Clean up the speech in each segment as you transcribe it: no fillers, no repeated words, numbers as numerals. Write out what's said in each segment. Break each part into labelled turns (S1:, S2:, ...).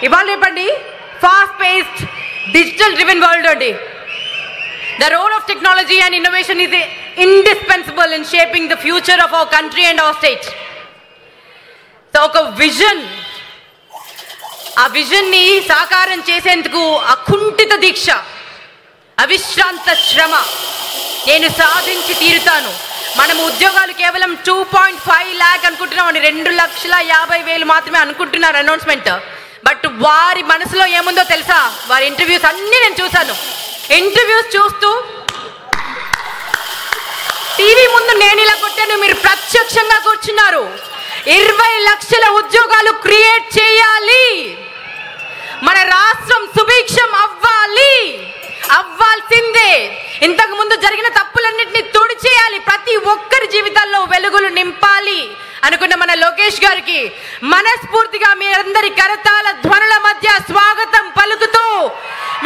S1: ఇవాళ రేపండి fast paced digital driven world అండి. The role of technology and innovation is indispensable in shaping the future of our country and our state. So ఒక vision, ఆ విజన్ని సాకారం చేసేందుకు అకుంఠిత దీక్ష, అవిశ్రాంత శ్రమ, నేను సాధించి తీరుతాను. మనం ఉద్యోగాలు కేవలం 2.5 lakh అనుకుంటున్నాం, 2,50,000 మాత్రమే అనుకుంటున్నారు అనౌన్స్మెంట్. బట్ వారి మనసులో ఏముందో తెలుసా? వారి ఇంటర్వ్యూస్ అన్నీ నేను చూశాను. ఇంటర్వ్యూస్ చూస్తూ టీవీ ముందు నేను ఇలా కొట్టాను, మీరు ప్రత్యక్షంగా కూర్చున్నారు. 20 లక్షల ఉద్యోగాలు క్రియేట్ చేయాలి, మన రాష్ట్రం సుభిక్షం అవ్వాలి, అవ్వాల్సిందే. ఇంతకు ముందు జరిగిన తప్పులన్నింటినీ తుడిచేయాలి, ప్రతి ఒక్కరి జీవితాల్లో వెలుగులు నింపాలి అనుకున్న మన లోకేష్ గారికి మనస్ఫూర్తిగా మీరందరి కరతాళ ధ్వనుల మధ్య స్వాగతం పలుకుతూ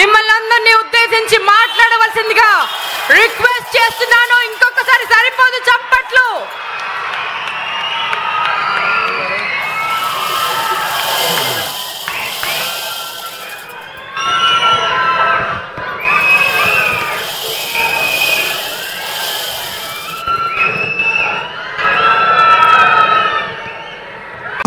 S1: మిమ్మల్ని అందరినీ ఉద్దేశించి మాట్లాడవలసిందిగా రిక్వెస్ట్ చేస్తున్నాను. ఇంకొకసారి సరిపోదు చప్పట్లు.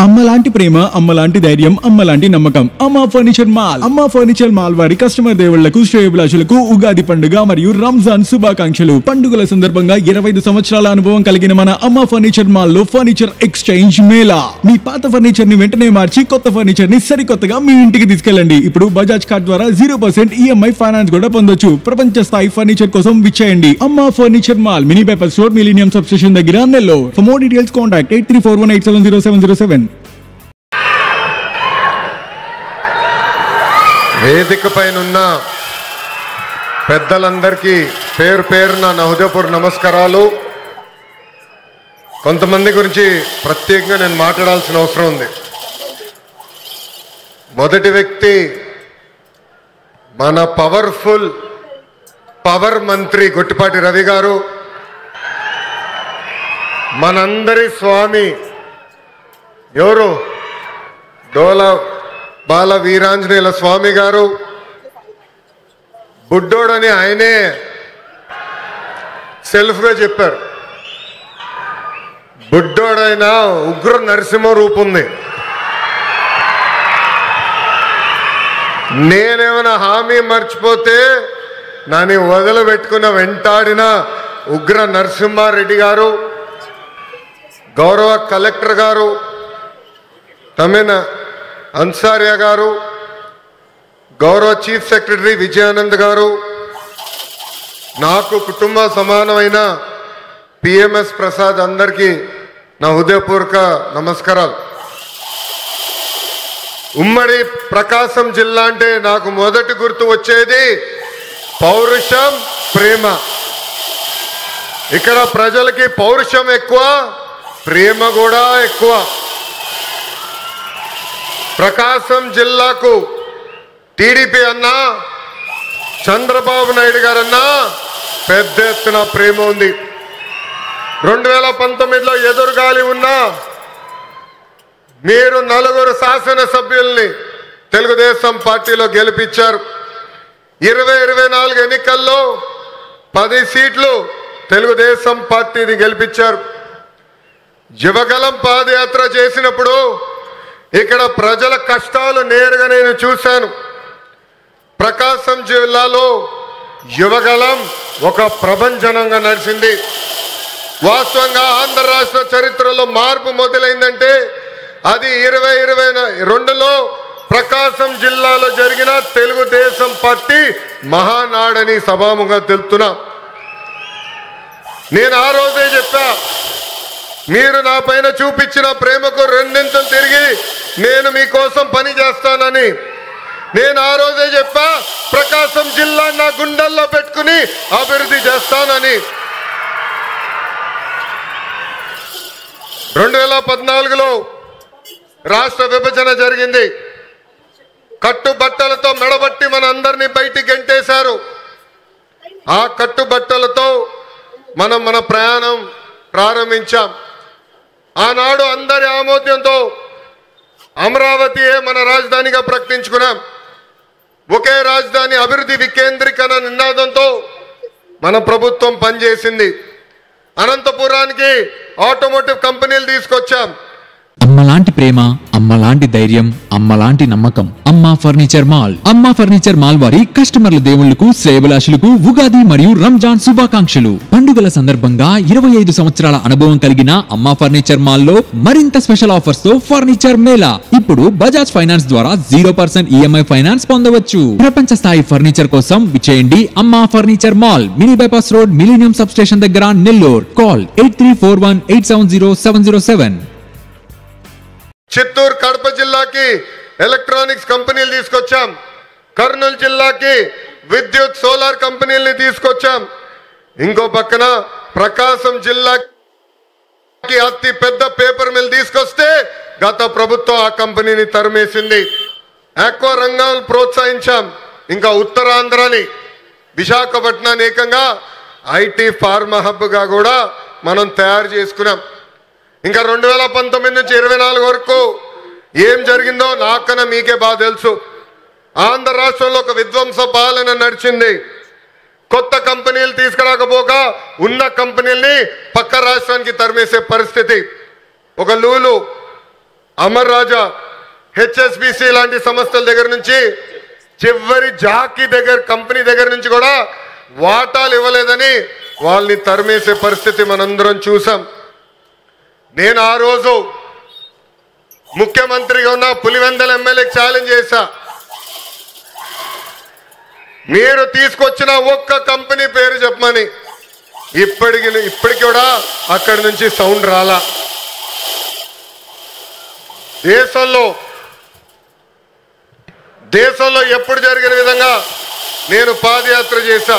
S2: అమ్మలాంటి ప్రేమ, అమ్మలాంటి ధైర్యం, అమ్మలాంటి నమ్మకం. అమ్మ ఫర్నిచర్ మాల్. అమ్మ ఫర్నిచర్ మాల్ వారి కస్టమర్ దేవుళ్లకు, శ్రేయోభిలాషులకు ఉగాది పండుగ మరియు రంజాన్ శుభాకాంక్షలు. పండుగల సందర్భంగా 25 సంవత్సరాల అనుభవం కలిగిన మన అమ్మ ఫర్నిచర్ మాల్ లో ఫర్నిచర్ ఎక్స్చేంజ్ మేళా. మీ పాత ఫర్నిచర్ ని వెంటనే మార్చి కొత్త ఫర్నిచర్ ని సరికొత్తగా మీ ఇంటికి తీసుకెళ్ళండి. ఇప్పుడు బజాజ్ కార్డ్ ద్వారా 0% EMI ఫైనాన్స్ కూడా పొందొచ్చు. ప్రపంచ స్థాయి ఫర్నిచర్ కోసం విచ్చేయండి Amma furniture mall, mini paper store, millennium substation దగ్గర, Nellore. For more details contact 8341870707.
S3: వేదిక పైనున్న పెద్దలందరికీ పేరు పేరున నా హృదయపూర్వక నమస్కారాలు. కొంతమంది గురించి ప్రత్యేకంగా నేను మాట్లాడాల్సిన అవసరం ఉంది. మొదటి వ్యక్తి మన పవర్ మంత్రి గొట్టిపాటి రవి గారు, మనందరి స్వామి ఎవరు బాల వీరాంజనేయుల స్వామి గారు. బుడ్డోడని ఆయనే సెల్ఫ్గా చెప్పారు. బుడ్డోడైనా ఉగ్ర నరసింహ రూపం ఉంది. నేనేమైనా హామీ మర్చిపోతే నన్ను వదిలిపెట్టుకున్న వెంటాడిన ఉగ్ర నరసింహారెడ్డి గారు, గౌరవ కలెక్టర్ గారు తమిన అన్సారియా గారు, గౌరవ చీఫ్ సెక్రటరీ విజయానంద్ గారు, నాకు కుటుంబ సమానమైన పిఎంఎస్ ప్రసాద్, అందరికీ నా హృదయపూర్వక నమస్కారాలు. ఉమ్మడి ప్రకాశం జిల్లా అంటే నాకు మొదటి గుర్తు వచ్చేది పౌరుషం, ప్రేమ. ఇక్కడ ప్రజలకి పౌరుషం ఎక్కువ, ప్రేమ కూడా ఎక్కువ. ప్రకాశం జిల్లాకు టీడీపీ అన్నా, చంద్రబాబు నాయుడు గారన్నా పెద్ద ఎత్తున ప్రేమ ఉంది. 2019లో ఎదురుగాలి ఉన్నా మీరు 4 శాసనసభ్యుల్ని తెలుగుదేశం పార్టీలో గెలిపించారు. 2024 ఎన్నికల్లో 10 సీట్లు తెలుగుదేశం పార్టీని గెలిపించారు. యువగలం పాదయాత్ర చేసినప్పుడు ఇక్కడ ప్రజల కష్టాలు నేరుగా నేను చూశాను. ప్రకాశం జిల్లాలో యువగలం ఒక ప్రభంజనంగా నడిచింది. వాస్తవంగా ఆంధ్ర రాష్ట్ర చరిత్రలో మార్పు మొదలైందంటే అది 2022లో ప్రకాశం జిల్లాలో జరిగిన తెలుగుదేశం పార్టీ మహానాడని సభాముగా తెలుపుతున్నా. నేను ఆ రోజే చెప్పా, మీరు నా పైన చూపించిన ప్రేమకు రెండింతలు తిరిగి నేను మీకోసం పని చేస్తానని. నేను ఆ రోజే చెప్పా, ప్రకాశం జిల్లా నా గుండెల్లో పెట్టుకుని అభివృద్ధి చేస్తానని. 2014లో రాష్ట్ర విభజన జరిగింది. కట్టుబట్టలతో మెడబట్టి మన అందరినీ బయటికి గెంటేశారు. ఆ కట్టుబట్టలతో మన ప్రయాణం ప్రారంభించాం. ఆనాడు అందరి ఆమోద్యంతో అమరావతియే మన రాజధానిగా ప్రకటించుకున్నాం. ఒకే రాజధాని అభివృద్ధి వికేంద్రీకరణ నినాదంతో మన ప్రభుత్వం పనిచేసింది. అనంతపురానికి ఆటోమోటివ్ కంపెనీలు తీసుకొచ్చాం.
S4: అమ్మలాంటి ప్రేమ, అమ్మలాంటి ధైర్యం, అమ్మలాంటి నమ్మకం. అమ్మా ఫర్నిచర్ మాల్. అమ్మా ఫర్నిచర్ మాల్ వారి కస్టమర్ల దేవుళ్లకు, శ్రేయభిలాషులకు ఉగాది మరియు రంజాన్ శుభాకాంక్షలు. పండుగల సందర్భంగా 25 సంవత్సరాల అనుభవం కలిగిన అమ్మా ఫర్నిచర్ మాల్ లో మరింత స్పెషల్ ఆఫర్స్ తో ఫర్నిచర్ మేళా. ఇప్పుడు బజాజ్ ఫైనాన్స్ ద్వారా 0% ఈఎంఐ ఫైనాన్స్ పొందవచ్చు. ప్రపంచ స్థాయి ఫర్నిచర్ కోసం విచేయండి అమ్మా furniture mall, mini bypass road, millennium substation దగ్గర, నెల్లూరు. కాల్ 8341870707.
S3: చిత్తూరు కడప జిల్లాకి ఎలక్ట్రానిక్స్ కంపెనీలు తీసుకొచ్చాం. కర్నూలు జిల్లాకి విద్యుత్ సోలార్ కంపెనీల్ని తీసుకొచ్చాం. ఇంకో పక్కన ప్రకాశం జిల్లాకి అతి పెద్ద పేపర్ మిల్ తీసుకొస్తే గత ప్రభుత్వం ఆ కంపెనీని తరిమేసింది. ఆక్వా రంగాలను ప్రోత్సహించాం. ఇంకా ఉత్తరాంధ్రని విశాఖపట్నాన్ని ఏకంగా ఐటీ ఫార్మా హబ్గా కూడా మనం తయారు చేసుకున్నాం. ఇంకా 2019 నుంచి 24 వరకు ఏం జరిగిందో నాకన్నా మీకే బాగా తెలుసు. ఆంధ్ర రాష్ట్రంలో ఒక విధ్వంస పాలన నడిచింది. కొత్త కంపెనీలు తీసుకురాకపోగా ఉన్న కంపెనీల్ని పక్క రాష్ట్రానికి తరిమేసే పరిస్థితి. ఒక లూలు, అమర్ రాజా, హెచ్ఎస్బిసి లాంటి సంస్థల దగ్గర నుంచి చివరి జాకీ కంపెనీ దగ్గర నుంచి కూడా వాటాలు ఇవ్వలేదని వాళ్ళని తరిమేసే పరిస్థితి మనందరం చూసాం. నేను ఆ రోజు ముఖ్యమంత్రిగా ఉన్న పులివెందల ఎమ్మెల్యేకి ఛాలెంజ్ చేశా, మీరు తీసుకొచ్చిన ఒక్క కంపెనీ పేరు చెప్పమని. ఇప్పటికి కూడా అక్కడి నుంచి సౌండ్ రాలా. దేశంలో ఎప్పుడు జరిగిన విధంగా నేను పాదయాత్ర చేశా.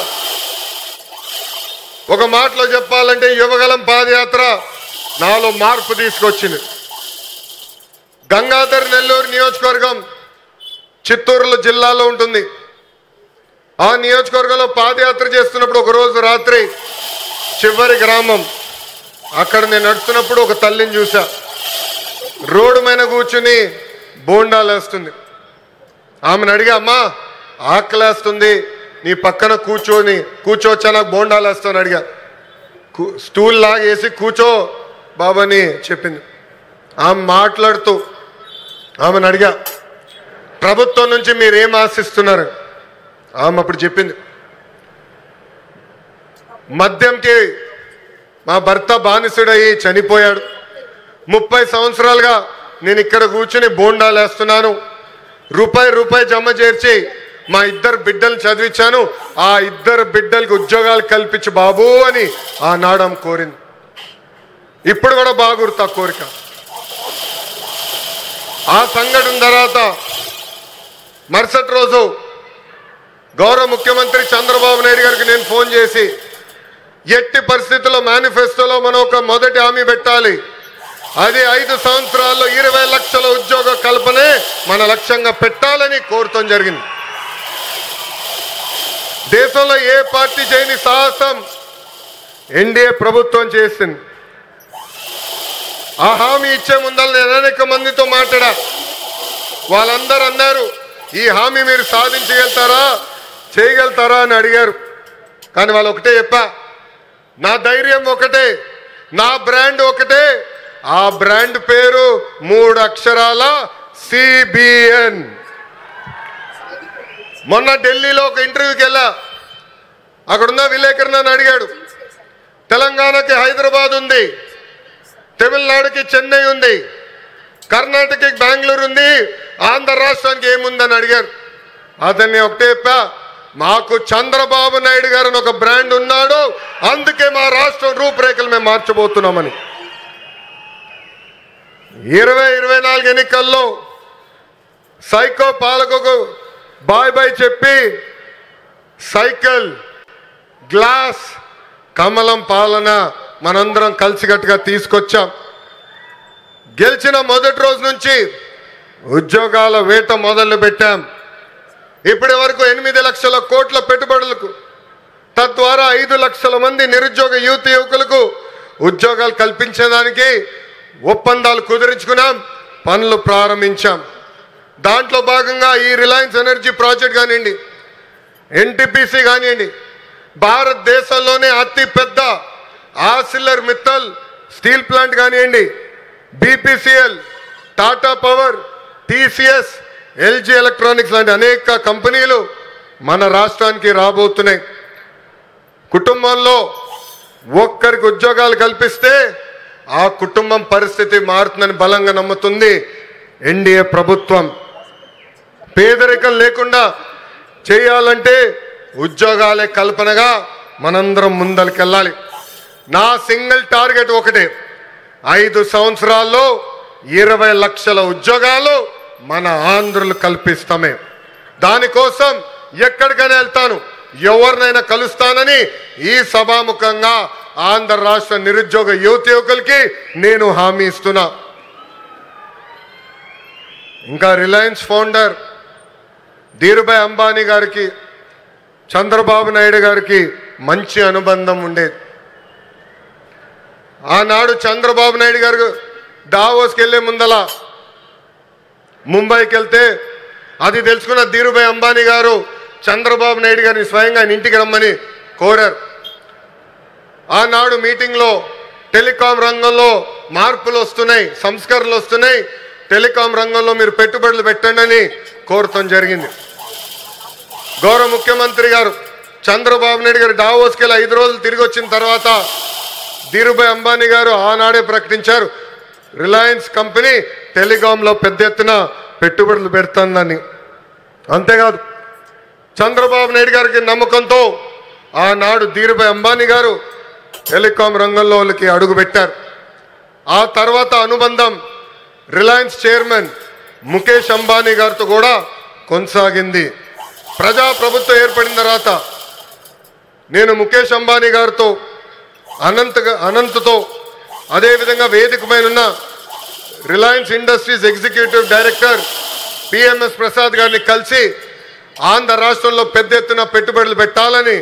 S3: ఒక మాటలో చెప్పాలంటే యువగలం పాదయాత్ర నాలో మార్పు తీసుకొచ్చింది. గంగాధర్ నెల్లూరు నియోజకవర్గం చిత్తూరు జిల్లాలో ఉంటుంది. ఆ నియోజకవర్గంలో పాదయాత్ర చేస్తున్నప్పుడు ఒకరోజు రాత్రి చివరి గ్రామం అక్కడ నేను నడుస్తున్నప్పుడు ఒక తల్లిని చూసా. రోడ్డు మీద కూర్చుని బోండాలు వేస్తుంది. ఆమెను అడిగా, అమ్మా ఆకలేస్తుంది, నీ పక్కన కూర్చోవచ్చా, నాకు బోండాలు వేస్తాను అడిగా. స్టూల్ లాగేసి కూర్చో బాబాని చెప్పింది. ఆమె మాట్లాడుతూ ఆమెను అడిగా, ప్రభుత్వం నుంచి మీరేం ఆశిస్తున్నారు? ఆమె అప్పుడు చెప్పింది, మద్యంకి మా భర్త బానిసుడయ్యి చనిపోయాడు. 30 సంవత్సరాలుగా నేను ఇక్కడ కూర్చుని బోండాలు వేస్తున్నాను. రూపాయి జమ చేర్చి మా 2 బిడ్డలు చదివించాను. ఆ 2 బిడ్డలకు ఉద్యోగాలు కల్పించు బాబు అని ఆనాడు ఆమె కోరింది. ఇప్పుడు కూడా బాగా గుర్తు ఆ కోరిక. ఆ సంఘటన తర్వాత మరుసటి రోజు గౌరవ ముఖ్యమంత్రి చంద్రబాబు నాయుడు గారికి నేను ఫోన్ చేసి, ఎట్టి పరిస్థితుల్లో మేనిఫెస్టోలో మనం ఒక మొదటి హామీ పెట్టాలి. అది 5 సంవత్సరాల్లో 20 లక్షల ఉద్యోగ కల్పనే మన లక్ష్యంగా పెట్టాలని కోరటం జరిగింది. దేశంలో ఏ పార్టీ చేయని సాహసం ఎన్డీఏ ప్రభుత్వం చేసింది. ఆ హామీ ఇచ్చే ముందర నేను అనేక మందితో మాట్లాడా. వాళ్ళందరూ అన్నారు, ఈ హామీ మీరు చేయగలుగుతారా అని అడిగారు. కానీ వాళ్ళు ఒకటే చెప్పా, నా ధైర్యం ఒకటే, నా బ్రాండ్ ఒకటే. ఆ బ్రాండ్ పేరు 3 అక్షరాల CBN. మొన్న ఢిల్లీలో ఒక ఇంటర్వ్యూకి వెళ్ళా. అక్కడున్న విలేకరు నన్ను అడిగాడు, తెలంగాణకి హైదరాబాద్ ఉంది, తమిళనాడుకి చెన్నై ఉంది, కర్ణాటకకి బెంగళూరు ఉంది, ఆంధ్ర రాష్ట్రానికి ఏముందని అడిగారు. అతన్ని ఒకటే చెప్పా, మాకు చంద్రబాబు నాయుడు గారు ఒక బ్రాండ్ ఉన్నాడు, అందుకే మా రాష్ట్రం రూపురేఖలు మేము మార్చబోతున్నామని. 2024 ఎన్నికల్లో సైకో పాలకుకు బాయ్ చెప్పి సైకిల్, గ్లాస్, కమలం పాలన మనందరం కలిసికట్టుగా తీసుకొచ్చాం. గెలిచిన మొదటి రోజు నుంచి ఉద్యోగాల వేట మొదలు పెట్టాం. ఇప్పటి వరకు 8 లక్షల కోట్ల పెట్టుబడులకు, తద్వారా 5 లక్షల మంది నిరుద్యోగ యువకులకు ఉద్యోగాలు కల్పించడానికి ఒప్పందాలు కుదిరించుకున్నాం. పనులు ప్రారంభించాం. దాంట్లో భాగంగా ఈ రిలయన్స్ ఎనర్జీ ప్రాజెక్ట్ కానివ్వండి, ఎన్టీపీసీ కానివ్వండి, భారతదేశంలోనే అతి పెద్ద ఆర్సిలర్ మిత్తల్ స్టీల్ ప్లాంట్ కానివ్వండి, BPCL, Tata power, TCS, LG electronics లాంటి అనేక కంపెనీలు మన రాష్ట్రానికి రాబోతున్నాయి. కుటుంబంలో ఒక్కరికి ఉద్యోగాలు కల్పిస్తే ఆ కుటుంబం పరిస్థితి మారుతుందని బలంగా నమ్ముతుంది ఎన్డీఏ ప్రభుత్వం. పేదరికం లేకుండా చేయాలంటే ఉద్యోగాలే కల్పనగా మనందరం ముందరికెళ్ళాలి. నా సింగిల్ టార్గెట్ ఒకటే, 5 సంవత్సరాల్లో 20 లక్షల ఉద్యోగాలు మన ఆంధ్రులు కల్పిస్తామే. దానికోసం ఎక్కడికైనా వెళ్తాను, ఎవరినైనా కలుస్తానని ఈ సభాముఖంగా ఆంధ్ర రాష్ట్ర నిరుద్యోగ యువకులకి నేను హామీ ఇస్తున్నా. ఇంకా రిలయన్స్ ఫౌండర్ ధీరుభాయ్ అంబానీ గారికి, చంద్రబాబు నాయుడు గారికి మంచి అనుబంధం ఉండేది. ఆనాడు చంద్రబాబు నాయుడు గారు డావోస్కి వెళ్లే ముందల ముంబైకి వెళ్తే అది తెలుసుకున్న ధీరుభాయ్ అంబానీ గారు చంద్రబాబు నాయుడు గారిని స్వయంగా ఆయన ఇంటికి రమ్మని కోరారు. ఆనాడు మీటింగ్లో టెలికాం రంగంలో మార్పులు వస్తున్నాయి, సంస్కరణలు వస్తున్నాయి, టెలికాం రంగంలో మీరు పెట్టుబడులు పెట్టండి అని కోరటం జరిగింది. గౌరవ ముఖ్యమంత్రి గారు చంద్రబాబు నాయుడు గారు డావోస్కి వెళ్ళి 5 రోజులు తిరిగి వచ్చిన తర్వాత ధీరుభాయ్ అంబానీ గారు ఆనాడే ప్రకటించారు, రిలయన్స్ కంపెనీ టెలికాంలో పెద్ద ఎత్తున పెట్టుబడులు పెడుతుందని. అంతేకాదు చంద్రబాబు నాయుడు గారికి నమ్మకంతో ఆనాడు ధీరుభాయ్ అంబానీ గారు టెలికాం రంగంలోకి అడుగు పెట్టారు. ఆ తర్వాత అనుబంధం రిలయన్స్ చైర్మన్ ముఖేష్ అంబానీ గారితో కూడా కొనసాగింది. ప్రజాప్రభుత్వం ఏర్పడిన తర్వాత నేను ముఖేష్ అంబానీ గారితో అనంత్తో అదేవిధంగా వేదిక పైన ఉన్న Reliance industries executive director PMS Prasad గారిని కలిసి ఆంధ్ర రాష్ట్రంలో పెద్ద ఎత్తున పెట్టుబడులు పెట్టాలని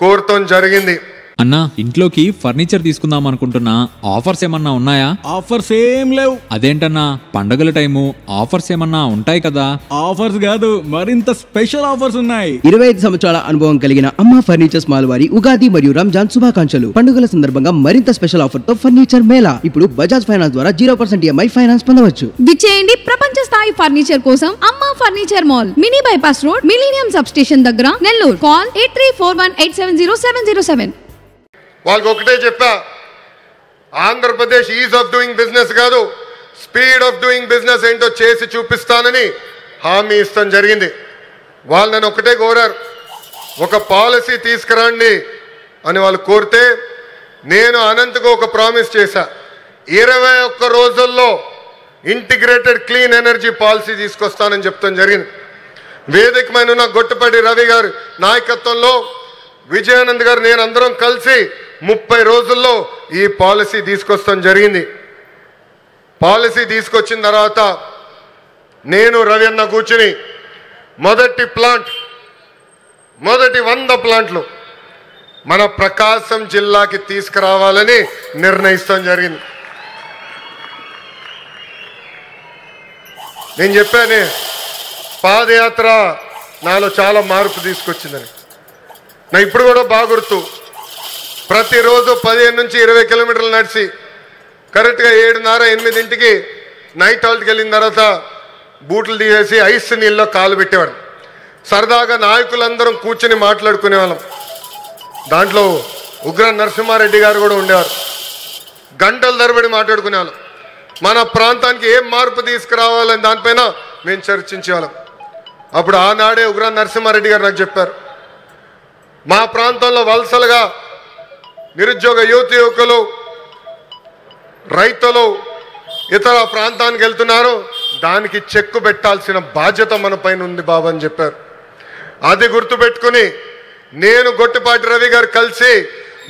S3: కోరటం జరిగింది.
S4: అన్నా, ఇంట్లోకి ఫర్నిచర్ తీసుకుందాం అనుకుంటున్నా, ఆఫర్స్ ఏమన్నా ఉన్నాయా?
S2: ఆఫర్స్ ఏం లేవు.
S4: అదేంటన్నా, పండగల టైము ఆఫర్స్ ఏమన్నా ఉంటాయి కదా?
S2: ఆఫర్స్ కాదు, మరింత స్పెషల్ ఆఫర్స్ ఉన్నాయి.
S5: 25 సంవత్సరాల అనుభవం కలిగిన అమ్మ ఫర్నిచర్స్ మాల్ వారి ఉగాది మరియు రంజాన్ శుభాకాంక్షలు. పండుగల సందర్భంగా మరింత స్పెషల్ ఆఫర్ తో ఫర్నిచర్ మేళా. ఇప్పుడు బజాజ్ ఫైనాన్స్ ద్వారా 0% EMI ఫైనాన్స్ పొందవచ్చు.
S6: విచ్చేయండి ప్రపంచ స్థాయి ఫర్నిచర్ కోసం అమ్మ furniture mall, mini bypass road, millennium substation దగ్గర, నెల్లూరు. కాల్ 8341870707.
S3: వాళ్ళకి ఒకటే చెప్పా, Andhra Pradesh is of doing business కాదు, స్పీడ్ ఆఫ్ డూయింగ్ బిజినెస్ ఏంటో చేసి చూపిస్తానని హామీ ఇస్తాం జరిగింది. వాళ్ళు నన్ను ఒకటే కోరారు, ఒక పాలసీ తీసుకురండి అని వాళ్ళు కోరితే నేను అనంతకు ఒక ప్రామిస్ చేశా, 21 రోజుల్లో ఇంటిగ్రేటెడ్ క్లీన్ ఎనర్జీ పాలసీ తీసుకొస్తానని చెప్తాం జరిగింది. వేదిక మీద ఉన్న గొట్టుపాటి రవి గారి నాయకత్వంలో విజయానంద్ గారు నేను అందరం కలిసి 30 రోజుల్లో ఈ పాలసీ తీసుకొస్తాం జరిగింది. పాలసీ తీసుకొచ్చిన తర్వాత నేను రవి అన్న కూర్చుని మొదటి 100 ప్లాంట్లు మన ప్రకాశం జిల్లాకి తీసుకురావాలని నిర్ణయిస్తాం జరిగింది. నేను చెప్పాను, పాదయాత్ర నాలో చాలా మార్పు తీసుకొచ్చిందని. నా ఇప్పుడు కూడా బాగా గుర్తు, ప్రతిరోజు 15 నుంచి 20 కిలోమీటర్లు నడిచి కరెక్ట్గా 7:30-8 నైట్ హాల్ట్కి వెళ్ళిన తర్వాత బూట్లు తీసేసి ఐస్ నీళ్ళలో కాలు పెట్టేవాడు. సరదాగా నాయకులందరం కూర్చొని మాట్లాడుకునేవాళ్ళం. దాంట్లో ఉగ్ర నరసింహారెడ్డి గారు కూడా ఉండేవారు. గంటల తరబడి మాట్లాడుకునేవాళ్ళం. మన ప్రాంతానికి ఏం మార్పు తీసుకురావాలని దానిపైన మేము చర్చించేవాళ్ళం. అప్పుడు ఆనాడే ఉగ్ర నరసింహారెడ్డి గారు నాకు చెప్పారు, మా ప్రాంతంలో వలసలుగా నిరుద్యోగ యువకులు, రైతులు ఇతర ప్రాంతానికి వెళ్తున్నారు, దానికి చెక్కు పెట్టాల్సిన బాధ్యత మన పైన ఉంది బాబు అని చెప్పారు. అది గుర్తుపెట్టుకుని నేను గొట్టిపాటి రవి గారు కలిసి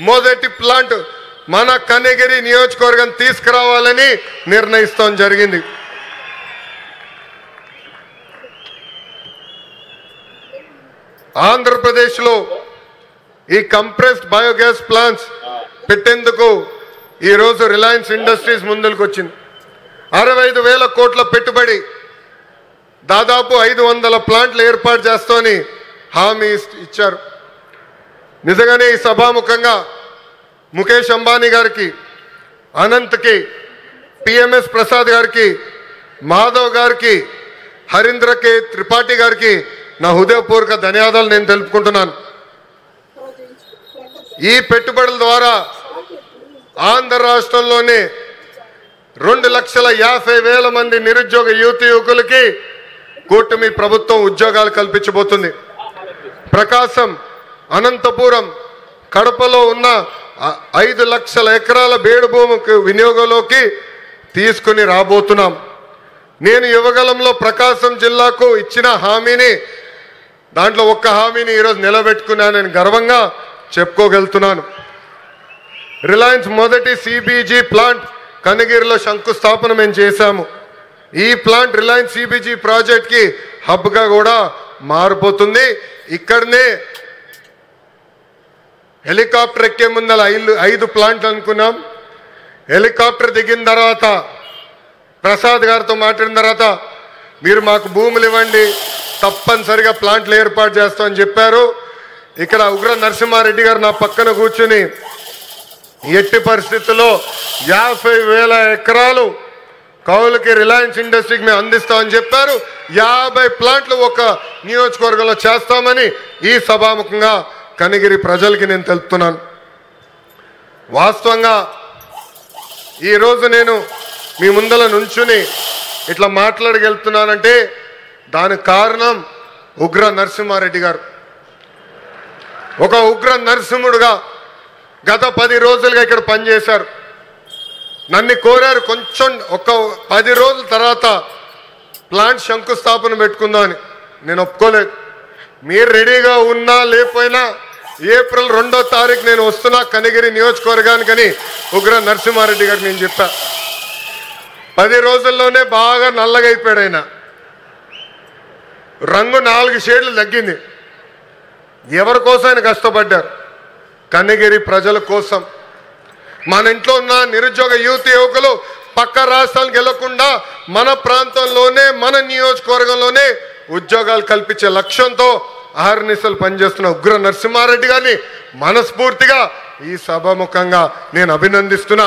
S3: మొదటి ప్లాంట్ మన కనిగిరి నియోజకవర్గం తీసుకురావాలని నిర్ణయిస్తాం జరిగింది. ఆంధ్రప్రదేశ్లో ఈ కంప్రెస్డ్ బయోగ్యాస్ ప్లాంట్స్ పెట్టేందుకు ఈరోజు రిలయన్స్ ఇండస్ట్రీస్ ముందుకు వచ్చింది. 65,000 కోట్ల పెట్టుబడి, దాదాపు 500 ప్లాంట్లు ఏర్పాటు చేస్తామని హామీ ఇచ్చారు. నిజంగానే ఈ సభాముఖంగా ముఖేష్ అంబానీ గారికి, అనంత్కి, పిఎంఎస్ ప్రసాద్ గారికి, మాధవ్ గారికి, హరీంద్ర కే త్రిపాఠి గారికి నా హృదయపూర్వక ధన్యవాదాలు నేను తెలుపుకుంటున్నాను. ఈ పెట్టుబడుల ద్వారా ఆంధ్ర రాష్ట్రంలోనే 2,50,000 మంది నిరుద్యోగ యువకులకి కూటమి ప్రభుత్వం ఉద్యోగాలు కల్పించబోతుంది. ప్రకాశం, అనంతపురం, కడపలో ఉన్న 5 లక్షల ఎకరాల బేడు భూమికి వినియోగంలోకి తీసుకుని రాబోతున్నాం. నేను యువగలంలో ప్రకాశం జిల్లాకు ఇచ్చిన హామీని, దాంట్లో ఒక్క హామీని ఈరోజు నిలబెట్టుకున్నానని గర్వంగా చెప్పుకోగలుగుతున్నాను. రిలయన్స్ మొదటి సిబిజీ ప్లాంట్ కనగిరిలో శంకుస్థాపన మేము చేశాము. ఈ ప్లాంట్ రిలయన్స్ సిబిజీ ప్రాజెక్ట్కి హబ్గా కూడా మారిపోతుంది. ఇక్కడనే హెలికాప్టర్ ఎక్కే ముందల 5 ప్లాంట్లు అనుకున్నాం. హెలికాప్టర్ దిగిన తర్వాత ప్రసాద్ గారితో మాట్లాడిన తర్వాత మీరు మాకు భూములు ఇవ్వండి, తప్పనిసరిగా ప్లాంట్లు ఏర్పాటు చేస్తామని చెప్పారు. ఇక్కడ ఉగ్ర నరసింహారెడ్డి గారు నా పక్కన కూర్చుని ఎట్టి పరిస్థితుల్లో 50,000 ఎకరాలు కౌలుకి రిలయన్స్ ఇండస్ట్రీకి మేము అందిస్తామని చెప్పారు. 50 ప్లాంట్లు ఒక నియోజకవర్గంలో చేస్తామని ఈ సభాముఖంగా కనిగిరి ప్రజలకి నేను తెలుపుతున్నాను. వాస్తవంగా ఈరోజు నేను మీ ముందల నుంచుని ఇట్లా మాట్లాడగలుగుతున్నానంటే దానికి కారణం ఉగ్ర నరసింహారెడ్డి గారు. ఒక ఉగ్ర నరసింహుడుగా గత 10 రోజులుగా ఇక్కడ పనిచేశారు. నన్ను కోరారు కొంచెం ఒక 10 రోజుల తర్వాత ప్లాంట్ శంకుస్థాపన పెట్టుకుందామని. నేను ఒప్పుకోలేదు. మీరు రెడీగా ఉన్నా లేకపోయినా ఏప్రిల్ 2వ తారీఖు నేను వస్తున్నా కనిగిరి నియోజకవర్గానికని ఉగ్ర నరసింహారెడ్డి గారు నేను చెప్పా. 10 రోజుల్లోనే బాగా నల్లగా అయిపోయాడు ఆయన. రంగు 4 షేడ్లు తగ్గింది. ఎవరి కోసం ఆయన కష్టపడ్డారు? కనిగిరి ప్రజల కోసం. మన ఇంట్లో ఉన్న నిరుద్యోగ యువకులు పక్క రాష్ట్రాలకు వెళ్లకుండా మన ప్రాంతంలోనే, మన నియోజకవర్గంలోనే ఉద్యోగాలు కల్పించే లక్ష్యంతో ఆహర్నిశలు పనిచేస్తున్న ఉగ్ర నరసింహారెడ్డి గారిని మనస్ఫూర్తిగా ఈ సభాముఖంగా నేను అభినందిస్తున్నా.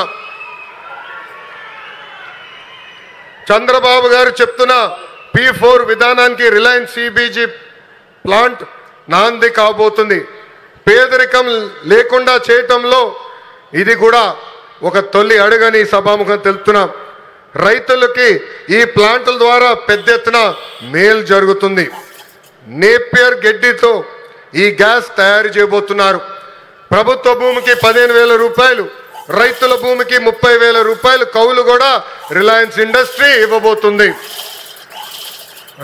S3: చంద్రబాబు గారు చెప్తున్న P4 విధానానికి రిలయన్స్ సిబిజీ ప్లాంట్ నాంది కాబోతుంది. పేదరికం లేకుండా చేయటంలో ఇది కూడా ఒక తొలి అడుగని సభాముఖం తెలుపుతున్నాం. రైతులకి ఈ ప్లాంట్ల ద్వారా పెద్ద ఎత్తున మేలు జరుగుతుంది. నేపియర్ గడ్డితో ఈ గ్యాస్ తయారు చేయబోతున్నారు. ప్రభుత్వ భూమికి 15,000 రూపాయలు, రైతుల భూమికి 30,000 రూపాయలు కౌలు కూడా రిలయన్స్ ఇండస్ట్రీ ఇవ్వబోతుంది.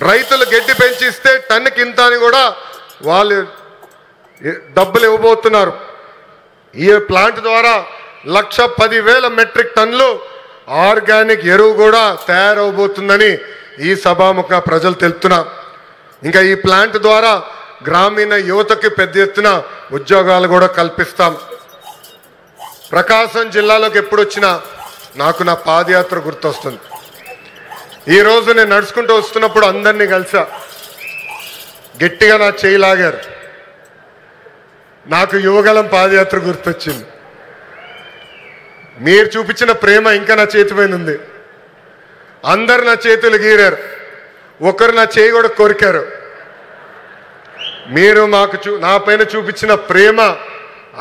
S3: రైతులు గడ్డి పెంచిస్తే టన్నుకి ఇంత అని కూడా వాళ్ళు డబ్బులు ఇవ్వబోతున్నారు. ఈ ప్లాంట్ ద్వారా 1,10,000 మెట్రిక్ టన్నులు ఆర్గానిక్ ఎరువు కూడా తయారవబోతుందని ఈ సభాముఖ ప్రజలు తెలుపుతున్నారు. ఇంకా ఈ ప్లాంట్ ద్వారా గ్రామీణ యువతకి పెద్ద ఎత్తున ఉద్యోగాలు కూడా కల్పిస్తాం. ప్రకాశం జిల్లాలోకి ఎప్పుడు వచ్చినా నాకు నా పాదయాత్ర గుర్తొస్తుంది. ఈరోజు నేను నడుచుకుంటూ వస్తున్నప్పుడు అందరినీ కలిసా. గట్టిగా నా చేయి లాగారు. నాకు యువగలం పాదయాత్ర గుర్తొచ్చింది. మీరు చూపించిన ప్రేమ ఇంకా నా చేతి పైన ఉంది. అందరు నా చేతులు గీరారు, ఒకరు నా చేయి కూడా కొరికారు. మీరు మాకు నా పైన చూపించిన ప్రేమ,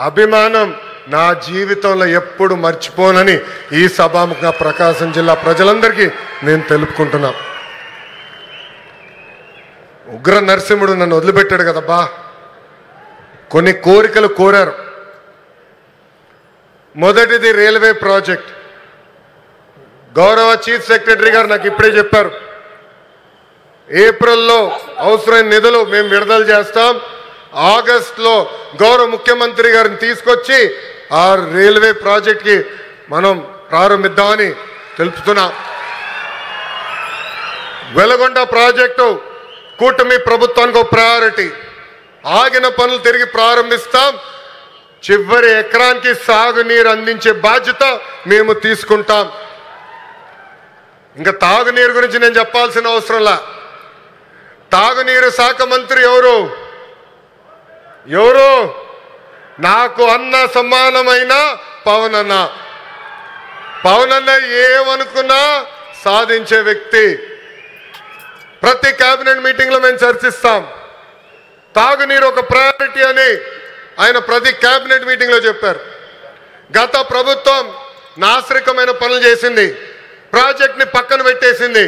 S3: అభిమానం నా జీవితంలో ఎప్పుడు మర్చిపోనని ఈ సభాముఖంగా ప్రకాశం జిల్లా ప్రజలందరికీ నేను తెలుపుకుంటున్నా. ఉగ్ర నరసింహుడు నన్ను వదిలిపెట్టాడు కదబ్బా. కొన్ని కోరికలు కోరారు. మొదటిది రైల్వే ప్రాజెక్ట్. గౌరవ చీఫ్ సెక్రటరీ గారు నాకు ఇప్పుడే చెప్పారు, ఏప్రిల్లో అవసరమైన నిధులు మేము విడుదల చేస్తాం. ఆగస్టులో గౌరవ ముఖ్యమంత్రి గారిని తీసుకొచ్చి ఆ రైల్వే ప్రాజెక్ట్కి మనం ప్రారంభిద్దామని తెలుపుతున్నా. వెలగొండ ప్రాజెక్టు కూటమి ప్రభుత్వానికి ఒక ప్రయారిటీ. ఆగిన పనులు తిరిగి ప్రారంభిస్తాం. చివరి ఎకరానికి సాగునీరు అందించే బాధ్యత మేము తీసుకుంటాం. ఇంకా తాగునీరు గురించి నేను చెప్పాల్సిన అవసరంలా. తాగునీరు శాఖ మంత్రి ఎవరు? నాకు అన్న సమానమైన పవన్ అన్న. పవన్ అన్న ఏమనుకున్నా సాధించే వ్యక్తి. ప్రతి కేబినెట్ మీటింగ్లో మేము చర్చిస్తాం. తాగునీరు ఒక ప్రయారిటీ అని ఆయన ప్రతి కేబినెట్ మీటింగ్లో చెప్పారు. గత ప్రభుత్వం నాశరికమైన పనులు చేసింది, ప్రాజెక్ట్ని పక్కన పెట్టేసింది.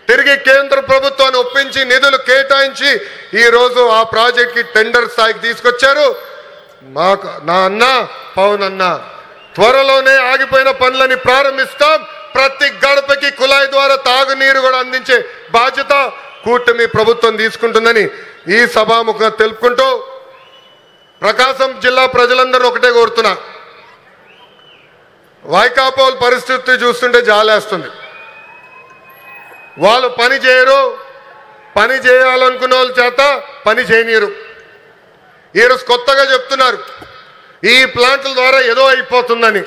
S3: తిరిగి కేంద్ర ప్రభుత్వాన్ని ఒప్పించి నిధులు కేటాయించి ఈరోజు ఆ ప్రాజెక్ట్కి టెండర్ స్థాయికి తీసుకొచ్చారు. నా అన్న పవన్ అన్న త్వరలోనే ఆగిపోయిన పనులని ప్రారంభిస్తాం. ప్రతి గడపకి కుళాయి ద్వారా తాగునీరు కూడా అందించే బాధ్యత కూటమి ప్రభుత్వం తీసుకుంటుందని ఈ సభాముఖంగా తెలుపుకుంటూ ప్రకాశం జిల్లా ప్రజలందరూ ఒకటే కోరుతున్నా. వైకాపా పరిస్థితి చూస్తుంటే జాలేస్తుంది. వాళ్ళు పని చేయరు, పని చేయాలనుకున్న వాళ్ళ చేత పని చేయనీరు. ఈరోజు కొత్తగా చెప్తున్నారు ఈ ప్లాంట్ల ద్వారా ఏదో అయిపోతుందని.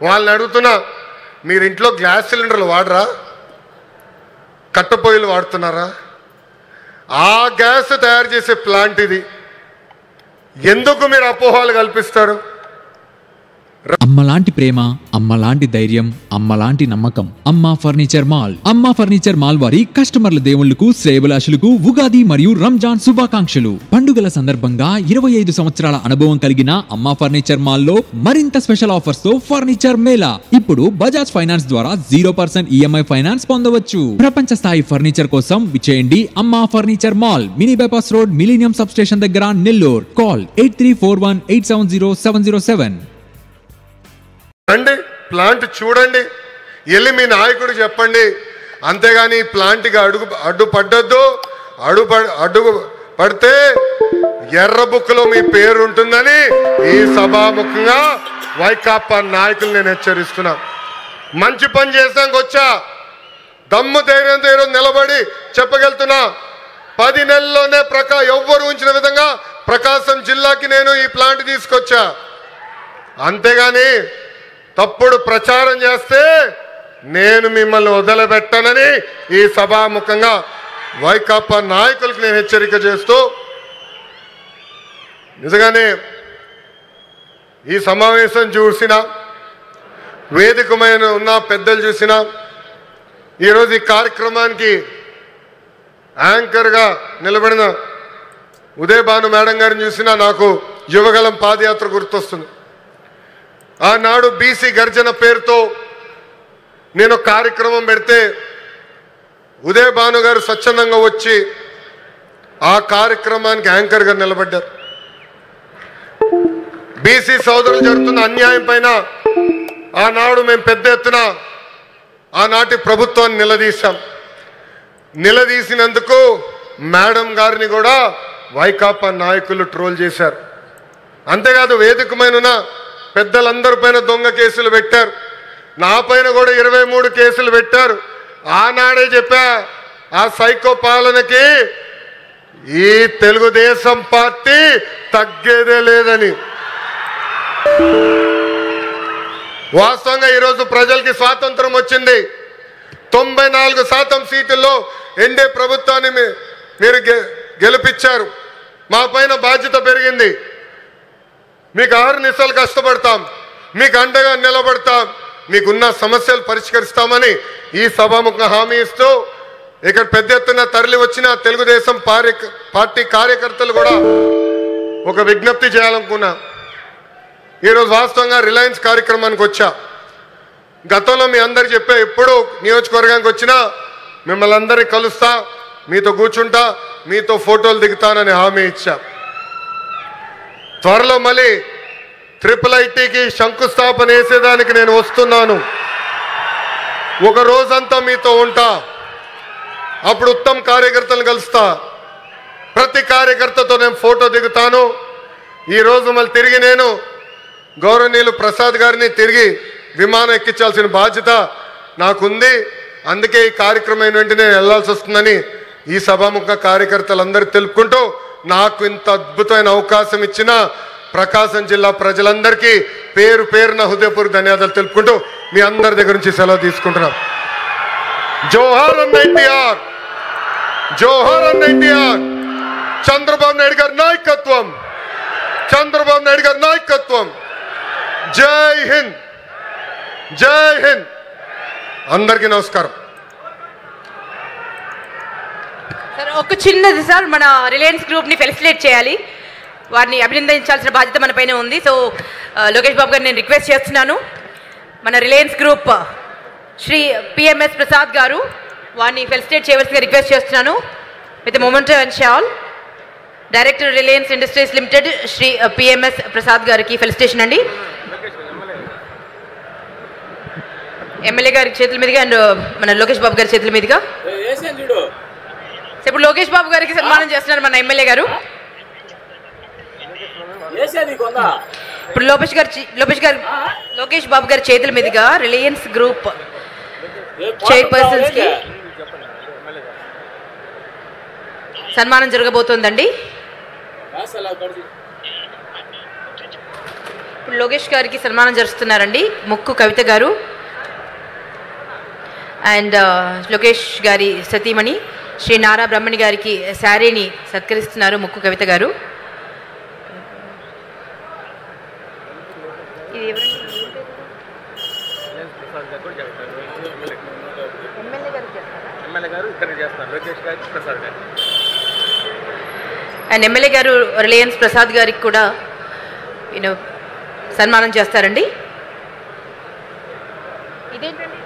S3: వాళ్ళని అడుగుతున్నా, మీరు ఇంట్లో గ్యాస్ సిలిండర్లు వాడరా? కట్టెపొయ్యిలు వాడుతున్నారా? ఆ గ్యాస్ తయారు చేసే ప్లాంట్ ఇది. ఎందుకు మీరు అపోహలు కల్పిస్తారు?
S4: అమ్మలాంటి ప్రేమ, అమ్మలాంటి ధైర్యం, అమ్మలాంటి నమ్మకం. అమ్మా ఫర్నిచర్ మాల్. అమ్మా ఫర్నిచర్ మాల్ వారి కస్టమర్ల దేవుళ్లకు, శ్రేయభిలాషులకు ఉగాది మరియు రంజాన్ శుభాకాంక్షలు. పండుగల సందర్భంగా 25 సంవత్సరాల అనుభవం కలిగిన అమ్మా ఫర్నిచర్ మాల్ లో మరింత స్పెషల్ ఆఫర్స్ తో ఫర్నిచర్ మేళా. ఇప్పుడు బజాజ్ ఫైనాన్స్ ద్వారా 0% EMI ఫైనాన్స్ పొందవచ్చు. ప్రపంచ స్థాయి ఫర్నిచర్ కోసం విచేయండి అమ్మా furniture mall, mini bypass road, millennium substation దగ్గర, నెల్లూరు. కాల్ 8341870707.
S3: రండి, ప్లాంట్ చూడండి, వెళ్ళి మీ నాయకుడు చెప్పండి. అంతేగాని ఈ ప్లాంట్కి అడ్డు పడితే ఎర్ర బుక్లో మీ పేరు ఉంటుందని ఈ సభాముఖంగా వైకాపా నాయకులు నేను హెచ్చరిస్తున్నా. మంచి పని చేసాక వచ్చా, దమ్ము ధైర్యంతో ఈరోజు నిలబడి చెప్పగలుగుతున్నా. 10 నెలల్లోనే ఎవ్వరు ఉంచిన విధంగా ప్రకాశం జిల్లాకి నేను ఈ ప్లాంట్ తీసుకొచ్చా. అంతేగాని తప్పుడు ప్రచారం చేస్తే నేను మిమ్మల్ని వదిలిపెట్టనని ఈ సభాముఖంగా వైకాపా నాయకులకు నేను హెచ్చరిక చేస్తూ, నిజంగానే ఈ సమావేశం చూసినా, వేదికమైన ఉన్న పెద్దలు చూసినా, ఈరోజు ఈ కార్యక్రమానికి యాంకర్గా నిలబడిన ఉదయ్ భాను మేడం గారిని చూసినా నాకు యువగలం పాదయాత్ర గుర్తొస్తుంది. ఆనాడు బీసీ గర్జన పేరుతో నేను కార్యక్రమం పెడితే ఉదయ్ భాను గారు స్వచ్ఛందంగా వచ్చి ఆ కార్యక్రమానికి యాంకర్గా నిలబడ్డారు. బీసీ సోదరులు జరుగుతున్న అన్యాయం పైన ఆనాడు మేము పెద్ద ఎత్తున ఆనాటి ప్రభుత్వాన్ని నిలదీశాం. నిలదీసినందుకు మేడం గారిని కూడా వైకాపా నాయకులు ట్రోల్ చేశారు. అంతేకాదు వేదికమైన పెద్దలందరి పైన దొంగ కేసులు పెట్టారు. నా పైన కూడా 23 కేసులు పెట్టారు. ఆనాడే చెప్పా, ఆ సైకో పాలనకి ఈ తెలుగుదేశం పార్టీ తగ్గేదే లేదని. వాస్తవంగా ఈరోజు ప్రజలకి స్వాతంత్రం వచ్చింది. 94% సీటుల్లో ఎన్డీఏ ప్రభుత్వాన్ని మీరు గెలిపించారు. మా పైన బాధ్యత పెరిగింది. మీకు 6 నిమిషాలు కష్టపడతాం, మీకు అండగా నిలబడతాం, మీకున్న సమస్యలు పరిష్కరిస్తామని ఈ సభాముఖంగా హామీ ఇస్తూ ఇక్కడ పెద్ద ఎత్తున తరలి వచ్చిన తెలుగుదేశం పార్టీ కార్యకర్తలు కూడా ఒక విజ్ఞప్తి చేయాలనుకున్నా. ఈరోజు వాస్తవంగా రిలయన్స్ కార్యక్రమానికి వచ్చా. గతంలో మీ అందరు చెప్పే, ఎప్పుడు నియోజకవర్గానికి వచ్చినా మిమ్మల్ని అందరినీ కలుస్తా, మీతో కూర్చుంటా, మీతో ఫోటోలు దిగుతానని హామీ ఇచ్చా. త్వరలో మళ్ళీ IIITకి శంకుస్థాపన వేసేదానికి నేను వస్తున్నాను. ఒక రోజంతా మీతో ఉంటా. అప్పుడు ఉత్తమ కార్యకర్తలను కలుస్తా. ప్రతి కార్యకర్తతో నేను ఫోటో దిగుతాను. ఈరోజు మళ్ళీ తిరిగి నేను గౌరవనీయులు ప్రసాద్ గారిని తిరిగి విమానం ఎక్కించాల్సిన బాధ్యత నాకుంది. అందుకే ఈ కార్యక్రమం వెంటనే వెళ్లాల్సి వస్తుందని ఈ సభాముఖ కార్యకర్తలందరూ తెలుపుకుంటూ, నాకు ఇంత అద్భుతమైన అవకాశం ఇచ్చిన ప్రకాశం జిల్లా ప్రజలందరికీ పేరు పేరున హృదయపూర్వక ధన్యవాదాలు తెలుపుకుంటూ మీ అందరి దగ్గర నుంచి సెలవు తీసుకుంటున్నాం. జోహార్ అన్న ఎన్టీఆర్, జోహార్ అన్న ఎన్టీఆర్. చంద్రబాబు నాయుడు గారి నాయకత్వం, చంద్రబాబు నాయుడు గారి నాయకత్వం. జై హింద్, జై హింద్. అందరికీ నమస్కారం.
S1: సార్ ఒక చిన్నది సార్, మన రిలయన్స్ గ్రూప్ని ఫెలిసిటేట్ చేయాలి, వారిని అభినందించాల్సిన బాధ్యత మన పైన ఉంది. సో లోకేష్ బాబు గారిని నేను రిక్వెస్ట్ చేస్తున్నాను, మన రిలయన్స్ గ్రూప్ శ్రీ పిఎంఎస్ ప్రసాద్ గారు వారిని ఫెలిసిటేట్ చేయవలసిందిగా రిక్వెస్ట్ చేస్తున్నాను. With moment and shall director Reliance industries limited Shri PMS Prasad గారికి ఫెలిసిటేషన్ అండి. ఎమ్మెల్యే గారి చేతుల మీదుగా అండ్ మన లోకేష్ బాబు గారి చేతుల మీదుగా. ఇప్పుడు లోకేష్ బాబు గారికి సన్మానం చేస్తున్నారు మన ఎమ్మెల్యే గారు. ఇప్పుడు లోకేష్ బాబు గారి చేతుల మీదుగా రిలయన్స్ గ్రూప్ చైర్పర్సన్స్ కి సన్మానం జరగబోతోందండి. ఇప్పుడు లోకేష్ గారికి సన్మానం జరుస్తున్నారండి ముక్కు కవిత గారు అండ్ లోకేష్ గారి సతీమణి శ్రీ నారా బ్రహ్మణి గారికి శారీని సత్కరిస్తున్నారు ముక్కు కవిత గారు. ఇది అండ్ ఎమ్మెల్యే గారు రిలయన్స్ ప్రసాద్ గారికి కూడా సన్మానం చేస్తారండి. ఇదేంటండి?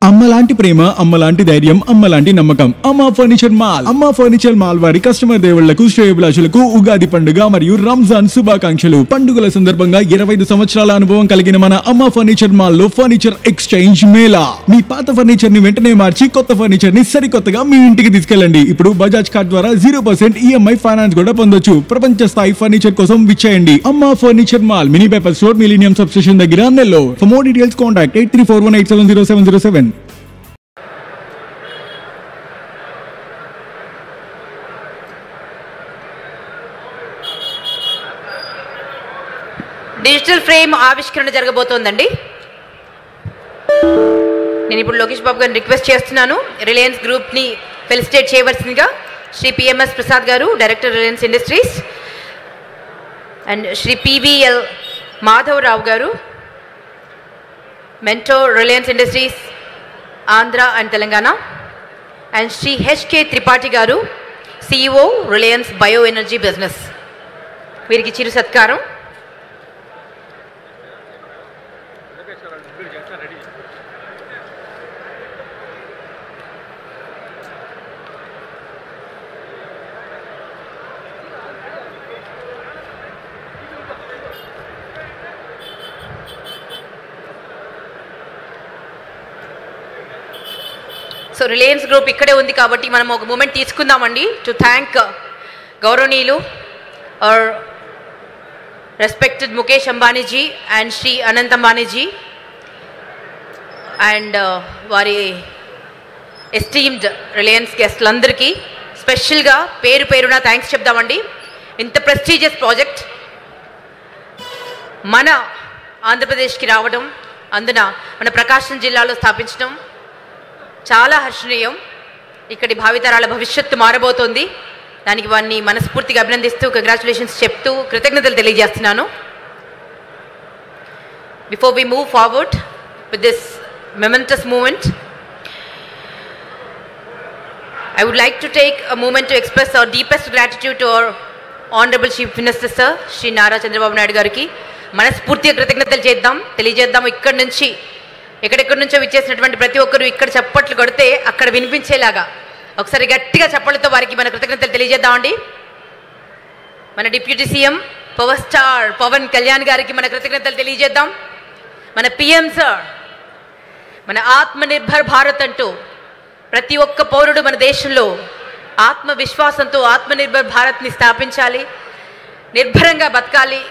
S2: అమ్మలాంటి ప్రేమ, అమ్మలాంటి ధైర్యం, అమ్మలాంటి నమ్మకం. అమ్మ ఫర్నిచర్ మాల్. అమ్మ ఫర్నిచర్ మాల్ వారి కస్టమర్ దేవుళ్లకు, శ్రేయోభిలాషులకు ఉగాది పండుగ మరియు రంజాన్ శుభాకాంక్షలు. పండుగల సందర్భంగా 25 సంవత్సరాల అనుభవం కలిగిన మన అమ్మ ఫర్నిచర్ మాల్ లో ఫర్నిచర్ ఎక్స్చేంజ్ మేళా. మీ పాత ఫర్నిచర్ ని వెంటనే మార్చి కొత్త ఫర్నిచర్ ని సరికొత్తగా మీ ఇంటికి తీసుకెళ్ళండి. ఇప్పుడు బజాజ్ కార్డ్ ద్వారా 0% EMI ఫైనాన్స్ కూడా పొందొచ్చు. ప్రపంచ స్థాయి ఫర్నిచర్ కోసం విచ్చేయండి Amma furniture mall, mini bypass road, millennium substation దగ్గర, Nellore. For more details contact 8341870707.
S1: Digital frame ఆవిష్కరణ జరగబోతోందండి. నేను ఇప్పుడు లోకేష్ బాబు గారిని రిక్వెస్ట్ చేస్తున్నాను, రిలయన్స్ గ్రూప్ని ఫెలిసిటేట్ చేయవలసిందిగా Shri PMS Prasad garu director Reliance Industries and Shri PVL Madhavarao garu mentor Reliance Industries Andhra and Telangana and Shri HK Tripathi garu CEO Reliance bio energy business. వీరికి చిరు సత్కారం. సో రిలయన్స్ గ్రూప్ ఇక్కడే ఉంది కాబట్టి మనం ఒక మూమెంట్ తీసుకుందామండి టు థ్యాంక్ గౌరవనీయులు or respected Mukesh Ambaniji and Shri Anant Ambaniji and వారి ఎస్టీమ్డ్ రిలయన్స్ గెస్ట్లందరికీ స్పెషల్గా పేరు పేరున థ్యాంక్స్ చెప్దామండి. ఇంత ప్రెస్టీజియస్ ప్రాజెక్ట్ మన ఆంధ్రప్రదేశ్కి రావడం, అందున మన ప్రకాశం జిల్లాలో స్థాపించడం చాలా హర్షణీయం. ఇక్కడి భావితరాల భవిష్యత్తు మారబోతోంది. దానికి వారిని మనస్ఫూర్తిగా అభినందిస్తూ కంగ్రాచులేషన్స్ చెప్తూ కృతజ్ఞతలు తెలియజేస్తున్నాను. Before we move forward with this momentous moment, I would like to take a moment to express our deepest gratitude to our Honorable Chief Minister Sir Shri Nara Chandrababu Naidu gariki. మనస్ఫూర్తిగా కృతజ్ఞతలు తెలియజేద్దాం. ఇక్కడి నుంచి ఎక్కడెక్కడి నుంచో విచ్చేసినటువంటి ప్రతి ఒక్కరు ఇక్కడ చప్పట్లు కొడితే అక్కడ వినిపించేలాగా ఒకసారి గట్టిగా చప్పట్లతో వారికి మన కృతజ్ఞతలు తెలియజేద్దామండి. మన deputy CM power star Pawan Kalyan గారికి మన కృతజ్ఞతలు తెలియజేద్దాం. మన పిఎం సార్ మన ఆత్మనిర్భర్ భారత్ అంటూ ప్రతి ఒక్క పౌరుడు మన దేశంలో ఆత్మవిశ్వాసంతో ఆత్మనిర్భర్ భారత్ని స్థాపించాలి, నిర్భరంగా బతకాలి.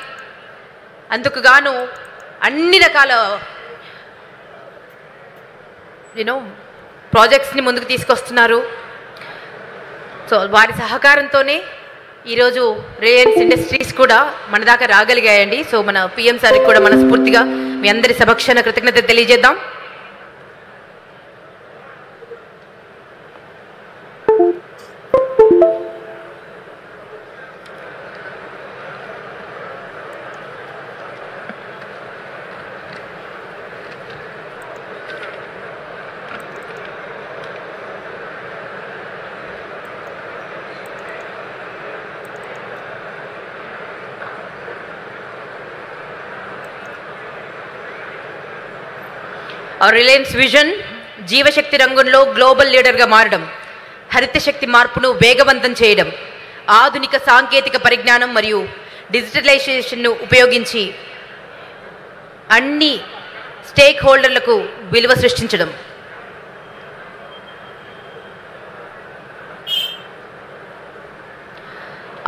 S1: అందుకు గాను అన్ని రకాల ప్రాజెక్ట్స్ని ముందుకు తీసుకొస్తున్నారు. సో వారి సహకారంతోనే ఈరోజు రిలయన్స్ ఇండస్ట్రీస్ కూడా మన దాకా రాగలిగాయండి. సో మన పిఎం సార్కి కూడా మనస్ఫూర్తిగా మీ అందరి సమక్షాన కృతజ్ఞత తెలియజేద్దాం. రిలయన్స్ విజన్ జీవశక్తి రంగంలో గ్లోబల్ లీడర్గా మారడం, హరిత శక్తి మార్పును వేగవంతం చేయడం, ఆధునిక సాంకేతిక పరిజ్ఞానం మరియు డిజిటలైజేషన్ను ఉపయోగించి అన్ని స్టేక్ హోల్డర్లకు విలువ సృష్టించడం.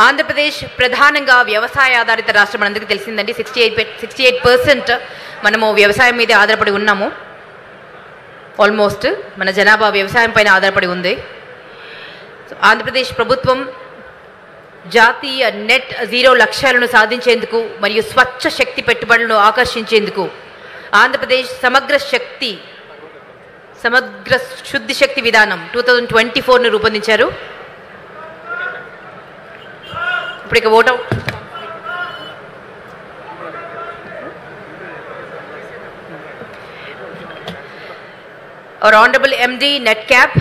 S1: ఆంధ్రప్రదేశ్ ప్రధానంగా వ్యవసాయ ఆధారిత రాష్ట్రం మనందరికీ తెలిసిందండి. 68% మనము వ్యవసాయం మీద ఆధారపడి ఉన్నాము. ఆల్మోస్ట్ మన జనాభా వ్యవసాయం పైన ఆధారపడి ఉంది. ఆంధ్రప్రదేశ్ ప్రభుత్వం జాతీయ నెట్ జీరో లక్ష్యాలను సాధించేందుకు మరియు స్వచ్ఛ శక్తి పెట్టుబడులను ఆకర్షించేందుకు ఆంధ్రప్రదేశ్ సమగ్ర శుద్ధి శక్తి విధానం 2024ను రూపొందించారు. ఇప్పుడు ఇక vote out our honourable MD net cap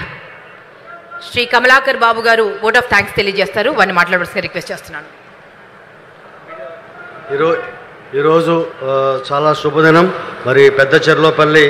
S1: Shri Kamalakar Babu garu vote of thanks తెలియజేస్తారు. వారిని మాట్లాడవలసిందిగా రిక్వెస్ట్ చేస్తున్నాను.
S7: ఈరోజు చాలా శుభదినం. మరి పెద్ద చెర్లోపల్లి